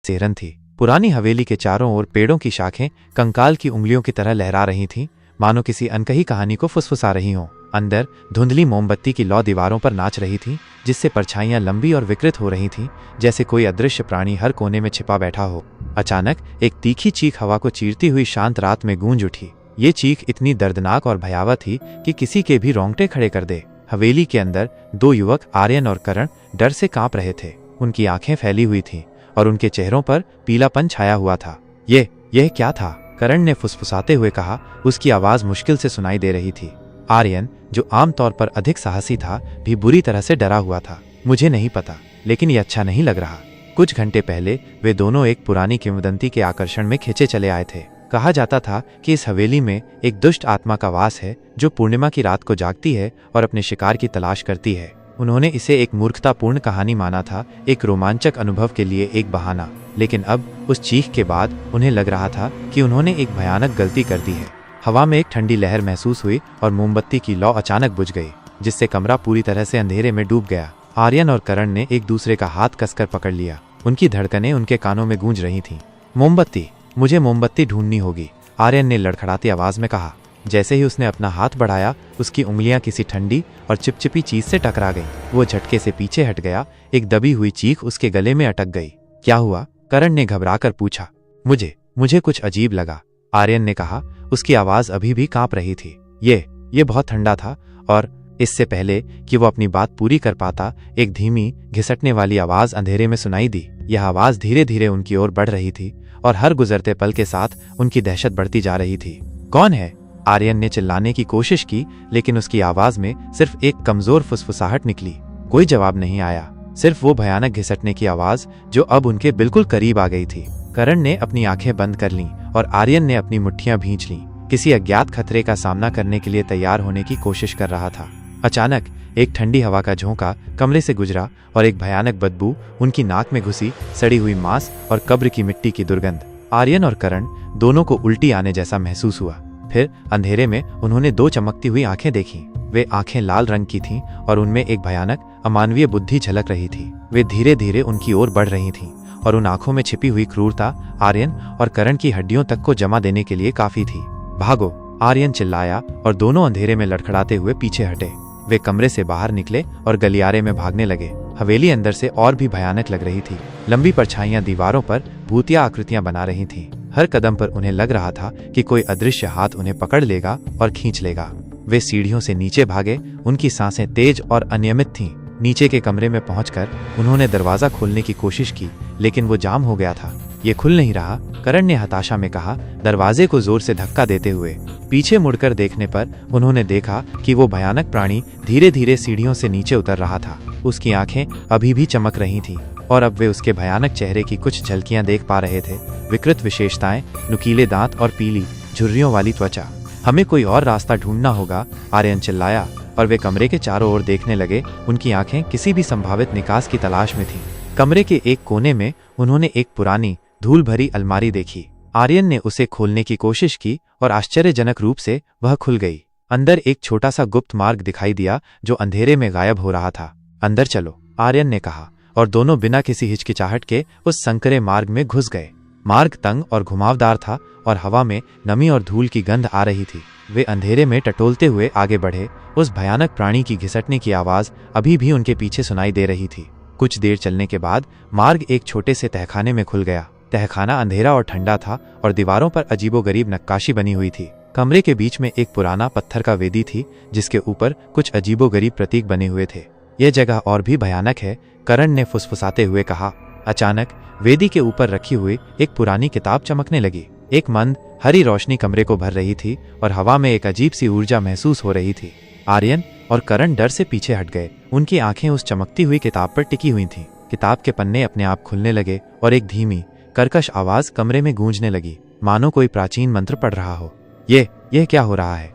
सेहरन थी। पुरानी हवेली के चारों ओर पेड़ों की शाखें कंकाल की उंगलियों की तरह लहरा रही थीं, मानो किसी अनकही कहानी को फुसफुसा रही हों। अंदर धुंधली मोमबत्ती की लौ दीवारों पर नाच रही थी, जिससे परछाइयां लंबी और विकृत हो रही थीं, जैसे कोई अदृश्य प्राणी हर कोने में छिपा बैठा हो। अचानक एक तीखी चीख हवा को चीरती हुई शांत रात में गूंज उठी। ये चीख इतनी दर्दनाक और भयावह थी कि किसी के भी रोंगटे खड़े कर दे। हवेली के अंदर दो युवक आर्यन और करण डर से कांप रहे थे। उनकी आंखें फैली हुई थीं और उनके चेहरों पर पीलापन छाया हुआ था। यह क्या था? करण ने फुसफुसाते हुए कहा। उसकी आवाज मुश्किल से सुनाई दे रही थी। आर्यन, जो आमतौर पर अधिक साहसी था, भी बुरी तरह से डरा हुआ था। मुझे नहीं पता, लेकिन ये अच्छा नहीं लग रहा। कुछ घंटे पहले वे दोनों एक पुरानी किंवदंती के आकर्षण में खींचे चले आए थे। कहा जाता था कि इस हवेली में एक दुष्ट आत्मा का वास है, जो पूर्णिमा की रात को जागती है और अपने शिकार की तलाश करती है। उन्होंने इसे एक मूर्खतापूर्ण कहानी माना था, एक रोमांचक अनुभव के लिए एक बहाना। लेकिन अब उस चीख के बाद उन्हें लग रहा था कि उन्होंने एक भयानक गलती कर दी है। हवा में एक ठंडी लहर महसूस हुई और मोमबत्ती की लौ अचानक बुझ गई, जिससे कमरा पूरी तरह से अंधेरे में डूब गया। आर्यन और करण ने एक दूसरे का हाथ कसकर पकड़ लिया। उनकी धड़कनें उनके कानों में गूंज रही थीं। मोमबत्ती, मुझे मोमबत्ती ढूंढनी होगी, आर्यन ने लड़खड़ाती आवाज में कहा। जैसे ही उसने अपना हाथ बढ़ाया, उसकी उंगलियां किसी ठंडी और चिपचिपी चीज से टकरा गईं। वो झटके से पीछे हट गया। एक दबी हुई चीख उसके गले में अटक गई। क्या हुआ? करण ने घबराकर पूछा। मुझे कुछ अजीब लगा, आर्यन ने कहा। उसकी आवाज अभी भी कांप रही थी। ये बहुत ठंडा था और इससे पहले कि वो अपनी बात पूरी कर पाता, एक धीमी घिसटने वाली आवाज अंधेरे में सुनाई दी। यह आवाज धीरे धीरे उनकी ओर बढ़ रही थी और हर गुजरते पल के साथ उनकी दहशत बढ़ती जा रही थी। कौन है? आर्यन ने चिल्लाने की कोशिश की, लेकिन उसकी आवाज में सिर्फ एक कमजोर फुसफुसाहट निकली। कोई जवाब नहीं आया, सिर्फ वो भयानक घिसटने की आवाज जो अब उनके बिल्कुल करीब आ गई थी। करण ने अपनी आंखें बंद कर लीं और आर्यन ने अपनी मुट्ठियां भींच लीं, किसी अज्ञात खतरे का सामना करने के लिए तैयार होने की कोशिश कर रहा था। अचानक एक ठंडी हवा का झोंका कमरे से गुजरा और एक भयानक बदबू उनकी नाक में घुसी। सड़ी हुई मांस और कब्र की मिट्टी की दुर्गंध। आर्यन और करण दोनों को उल्टी आने जैसा महसूस हुआ। फिर अंधेरे में उन्होंने दो चमकती हुई आंखें देखीं। वे आंखें लाल रंग की थीं और उनमें एक भयानक अमानवीय बुद्धि झलक रही थी। वे धीरे धीरे उनकी ओर बढ़ रही थीं और उन आंखों में छिपी हुई क्रूरता आर्यन और करण की हड्डियों तक को जमा देने के लिए काफी थी। भागो, आर्यन चिल्लाया और दोनों अंधेरे में लड़खड़ाते हुए पीछे हटे। वे कमरे से बाहर निकले और गलियारे में भागने लगे। हवेली अंदर से और भी भयानक लग रही थी। लंबी परछाइयां दीवारों पर भूतिया आकृतियां बना रही थीं। हर कदम पर उन्हें लग रहा था कि कोई अदृश्य हाथ उन्हें पकड़ लेगा और खींच लेगा। वे सीढ़ियों से नीचे भागे। उनकी सांसें तेज और अनियमित थीं। नीचे के कमरे में पहुंचकर उन्होंने दरवाजा खोलने की कोशिश की, लेकिन वो जाम हो गया था। ये खुल नहीं रहा, करण ने हताशा में कहा, दरवाजे को जोर से धक्का देते हुए। पीछे मुड़कर देखने पर उन्होंने देखा कि वो भयानक प्राणी धीरे धीरे सीढ़ियों से नीचे उतर रहा था। उसकी आंखें अभी भी चमक रही थीं और अब वे उसके भयानक चेहरे की कुछ झलकियां देख पा रहे थे। विकृत विशेषताएं, नुकीले दांत और पीली झुर्रियों वाली त्वचा। हमें कोई और रास्ता ढूंढना होगा, आर्यन चिल्लाया और वे कमरे के चारों ओर देखने लगे। उनकी आंखें किसी भी संभावित निकास की तलाश में थीं। कमरे के एक कोने में उन्होंने एक पुरानी धूल भरी अलमारी देखी। आर्यन ने उसे खोलने की कोशिश की और आश्चर्यजनक रूप से वह खुल गई। अंदर एक छोटा सा गुप्त मार्ग दिखाई दिया जो अंधेरे में गायब हो रहा था। अंदर चलो, आर्यन ने कहा और दोनों बिना किसी हिचकिचाहट के उस संकरे मार्ग में घुस गए। मार्ग तंग और घुमावदार था और हवा में नमी और धूल की गंध आ रही थी। वे अंधेरे में टटोलते हुए आगे बढ़े। उस भयानक प्राणी की घिसटने की आवाज अभी भी उनके पीछे सुनाई दे रही थी। कुछ देर चलने के बाद मार्ग एक छोटे से तहखाने में खुल गया। तहखाना अंधेरा और ठंडा था और दीवारों पर अजीबोगरीब नक्काशी बनी हुई थी। कमरे के बीच में एक पुराना पत्थर का वेदी थी, जिसके ऊपर कुछ अजीबोगरीब प्रतीक बने हुए थे। यह जगह और भी भयानक है, करण ने फुसफुसाते हुए कहा। अचानक वेदी के ऊपर रखी हुई एक पुरानी किताब चमकने लगी। एक मंद हरी रोशनी कमरे को भर रही थी और हवा में एक अजीब सी ऊर्जा महसूस हो रही थी। आर्यन और करण डर से पीछे हट गए। उनकी आंखें उस चमकती हुई किताब पर टिकी हुई थीं। किताब के पन्ने अपने आप खुलने लगे और एक धीमी कर्कश आवाज कमरे में गूंजने लगी, मानो कोई प्राचीन मंत्र पढ़ रहा हो। यह क्या हो रहा है?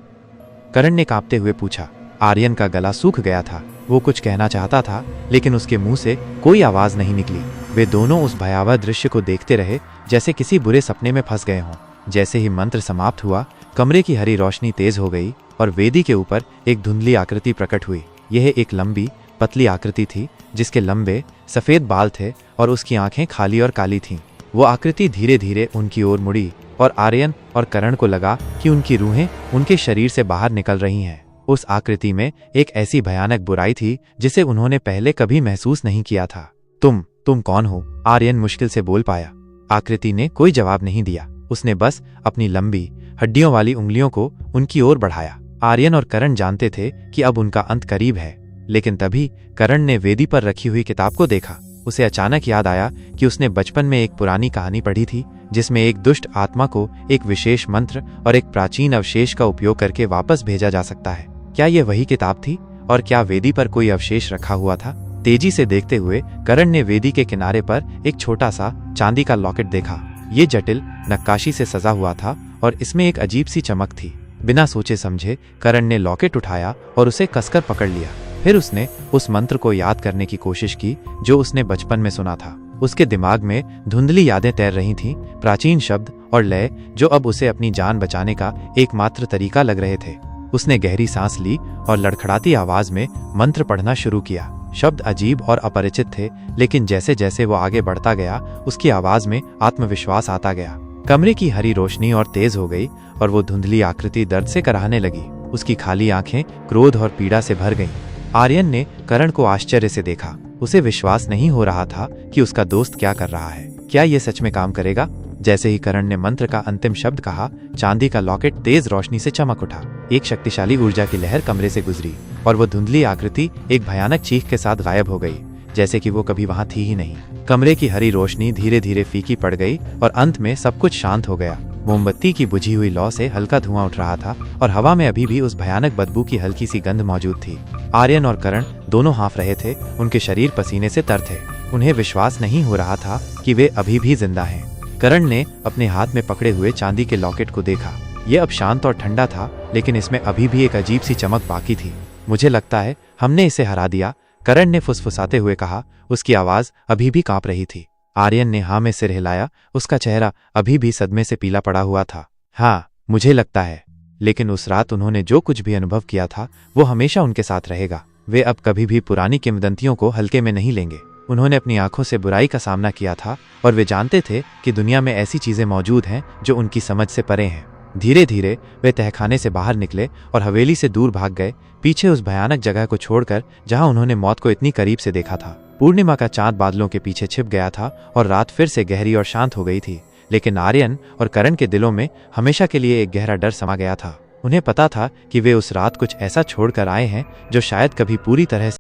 करण ने कांपते हुए पूछा। आर्यन का गला सूख गया था। वो कुछ कहना चाहता था, लेकिन उसके मुंह से कोई आवाज नहीं निकली। वे दोनों उस भयावह दृश्य को देखते रहे, जैसे किसी बुरे सपने में फंस गए हों। जैसे ही मंत्र समाप्त हुआ, कमरे की हरी रोशनी तेज हो गई और वेदी के ऊपर एक धुंधली आकृति प्रकट हुई। यह एक लंबी पतली आकृति थी, जिसके लंबे सफेद बाल थे और उसकी आंखें खाली और काली थीं। वो आकृति धीरे धीरे उनकी ओर मुड़ी और आर्यन और करण को लगा कि उनकी रूहें उनके शरीर से बाहर निकल रही हैं। उस आकृति में एक ऐसी भयानक बुराई थी जिसे उन्होंने पहले कभी महसूस नहीं किया था। तुम कौन हो? आर्यन मुश्किल से बोल पाया। आकृति ने कोई जवाब नहीं दिया। उसने बस अपनी लंबी हड्डियों वाली उंगलियों को उनकी ओर बढ़ाया। आर्यन और करण जानते थे कि अब उनका अंत करीब है, लेकिन तभी करण ने वेदी पर रखी हुई किताब को देखा। उसे अचानक याद आया कि उसने बचपन में एक पुरानी कहानी पढ़ी थी जिसमें एक दुष्ट आत्मा को एक विशेष मंत्र और एक प्राचीन अवशेष का उपयोग करके वापस भेजा जा सकता है। क्या यह वही किताब थी? और क्या वेदी पर कोई अवशेष रखा हुआ था? तेजी से देखते हुए करण ने वेदी के किनारे पर एक छोटा सा चांदी का लॉकेट देखा। ये जटिल नक्काशी से सजा हुआ था और इसमें एक अजीब सी चमक थी। बिना सोचे समझे करण ने लॉकेट उठाया और उसे कसकर पकड़ लिया। फिर उसने उस मंत्र को याद करने की कोशिश की जो उसने बचपन में सुना था। उसके दिमाग में धुंधली यादें तैर रही थीं, प्राचीन शब्द और लय जो अब उसे अपनी जान बचाने का एकमात्र तरीका लग रहे थे। उसने गहरी सांस ली और लड़खड़ाती आवाज में मंत्र पढ़ना शुरू किया। शब्द अजीब और अपरिचित थे, लेकिन जैसे जैसे वो आगे बढ़ता गया उसकी आवाज में आत्मविश्वास आता गया। कमरे की हरी रोशनी और तेज हो गई और वो धुंधली आकृति दर्द से कराहने लगी। उसकी खाली आंखें क्रोध और पीड़ा से भर गईं। आर्यन ने करण को आश्चर्य से देखा। उसे विश्वास नहीं हो रहा था कि उसका दोस्त क्या कर रहा है। क्या ये सच में काम करेगा? जैसे ही करण ने मंत्र का अंतिम शब्द कहा, चांदी का लॉकेट तेज रोशनी से चमक उठा। एक शक्तिशाली ऊर्जा की लहर कमरे से गुजरी और वो धुंधली आकृति एक भयानक चीख के साथ गायब हो गई, जैसे कि वो कभी वहां थी ही नहीं। कमरे की हरी रोशनी धीरे धीरे फीकी पड़ गई और अंत में सब कुछ शांत हो गया। मोमबत्ती की बुझी हुई लौ से हल्का धुआं उठ रहा था और हवा में अभी भी उस भयानक बदबू की हल्की सी गंध मौजूद थी। आर्यन और करण दोनों हाँफ रहे थे। उनके शरीर पसीने से तर थे। उन्हें विश्वास नहीं हो रहा था कि वे अभी भी जिंदा हैं। करण ने अपने हाथ में पकड़े हुए चांदी के लॉकेट को देखा। यह अब शांत और ठंडा था, लेकिन इसमें अभी भी एक अजीब सी चमक बाकी थी। मुझे लगता है हमने इसे हरा दिया, करण ने फुसफुसाते हुए कहा। उसकी आवाज अभी भी कांप रही थी। आर्यन ने हाँ में सिर हिलाया। उसका चेहरा अभी भी सदमे से पीला पड़ा हुआ था। हाँ, मुझे लगता है, लेकिन उस रात उन्होंने जो कुछ भी अनुभव किया था वो हमेशा उनके साथ रहेगा। वे अब कभी भी पुरानी किंवदंतियों को हल्के में नहीं लेंगे। उन्होंने अपनी आंखों से बुराई का सामना किया था और वे जानते थे कि दुनिया में ऐसी चीजें मौजूद हैं जो उनकी समझ से परे हैं। धीरे धीरे वे तहखाने से बाहर निकले और हवेली से दूर भाग गए, पीछे उस भयानक जगह को छोड़कर जहां उन्होंने मौत को इतनी करीब से देखा था। पूर्णिमा का चांद बादलों के पीछे छिप गया था और रात फिर से गहरी और शांत हो गई थी, लेकिन आर्यन और करण के दिलों में हमेशा के लिए एक गहरा डर समा गया था। उन्हें पता था कि वे उस रात कुछ ऐसा छोड़कर आए हैं जो शायद कभी पूरी तरह